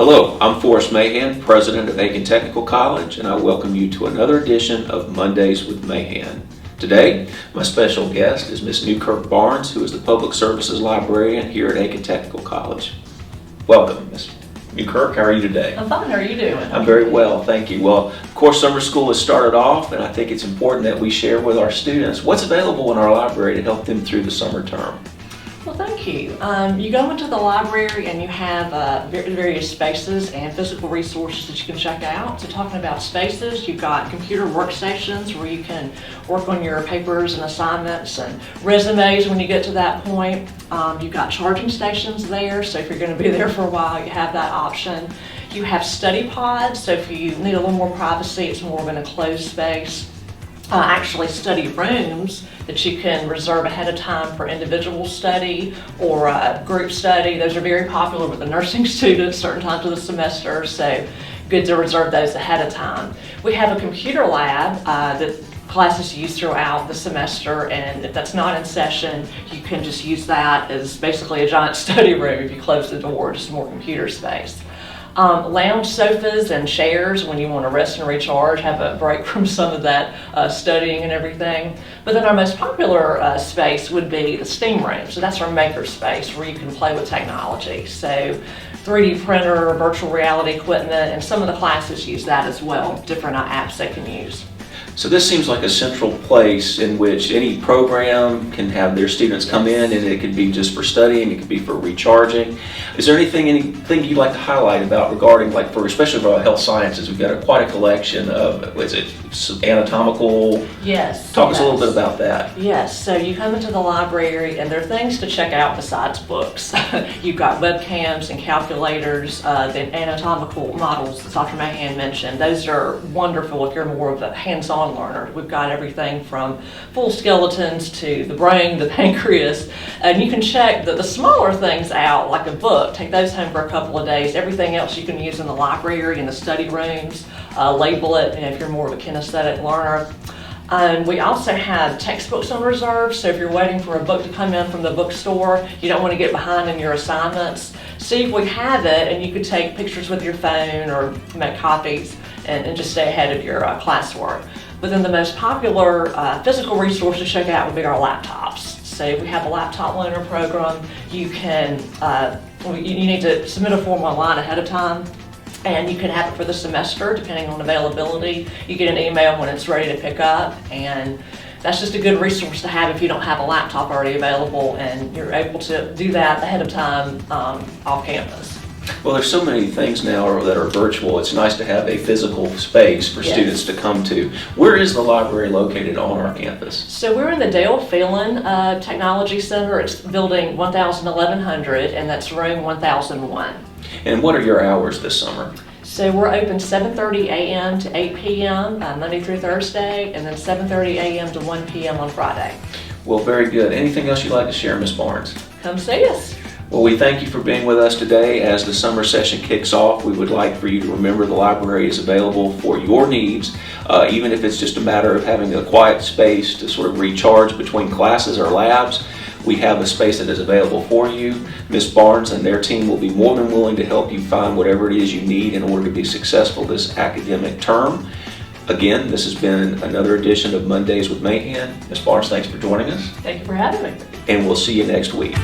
Hello, I'm Forrest Mahan, President of Aiken Technical College, and I welcome you to another edition of Mondays with Mahan. Today, my special guest is Miss Newkirk Barnes, who is the Public Services Librarian here at Aiken Technical College. Welcome, Miss Newkirk. How are you today? I'm fine. How are you doing? I'm very well, thank you. Well, of course, summer school has started off, and I think it's important that we share with our students what's available in our library to help them through the summer term. Well, thank you. You go into the library and you have various spaces and physical resources that you can check out. So talking about spaces, you've got computer workstations where you can work on your papers and assignments and resumes when you get to that point. You've got charging stations there, so if you're going to be there for a while, you have that option. You have study pods, so if you need a little more privacy, it's more of an enclosed space. Actually study rooms that you can reserve ahead of time for individual study or group study. Those are very popular with the nursing students certain times of the semester, so good to reserve those ahead of time. We have a computer lab that classes use throughout the semester, and if that's not in session, you can just use that as basically a giant study room if you close the door, just more computer space. Lounge sofas and chairs when you want to rest and recharge, have a break from some of that studying and everything. But then our most popular space would be the STEAM room. So that's our maker space where you can play with technology. So 3D printer, virtual reality equipment, and some of the classes use that as well, different apps they can use. So this seems like a central place in which any program can have their students come in, and it could be just for studying, it could be for recharging. Is there anything you'd like to highlight about regarding, like especially for health sciences? We've got quite a collection of, is it anatomical? Yes. Talk us a little bit about that. Yes, so you come into the library and there are things to check out besides books. You've got webcams and calculators, the anatomical models that Dr. Mahan mentioned. Those are wonderful if you're more of a hands-on learner. We've got everything from full skeletons to the brain, the pancreas, and you can check the smaller things out like a book. Take those home for a couple of days. Everything else you can use in the library, in the study rooms, label it if you're more of a kinesthetic learner. We also have textbooks on reserve, so if you're waiting for a book to come in from the bookstore, you don't want to get behind in your assignments, see if we have it, and you could take pictures with your phone or make copies and just stay ahead of your classwork. But then the most popular physical resource to check out would be our laptops. So we have a laptop loaner program. You can, you need to submit a form online ahead of time, and you can have it for the semester depending on availability. You get an email when it's ready to pick up, and that's just a good resource to have if you don't have a laptop already available, and you're able to do that ahead of time off campus. Well, there's so many things now that are virtual. It's nice to have a physical space for students to come to. Where is the library located on our campus? So we're in the Dale Phelan Technology Center. It's building 1100, and that's room 1001. And what are your hours this summer? So we're open 7:30 a.m. to 8 p.m. Monday through Thursday, and then 7:30 a.m. to 1 p.m. on Friday. Well, very good. Anything else you'd like to share, Ms. Barnes? Come see us. Well, we thank you for being with us today. As the summer session kicks off, we would like for you to remember the library is available for your needs, even if it's just a matter of having a quiet space to sort of recharge between classes or labs. We have a space that is available for you. Ms. Barnes and their team will be more than willing to help you find whatever it is you need in order to be successful this academic term. Again, this has been another edition of Mondays with Mahan. Ms. Barnes, thanks for joining us. Thank you for having me. And we'll see you next week.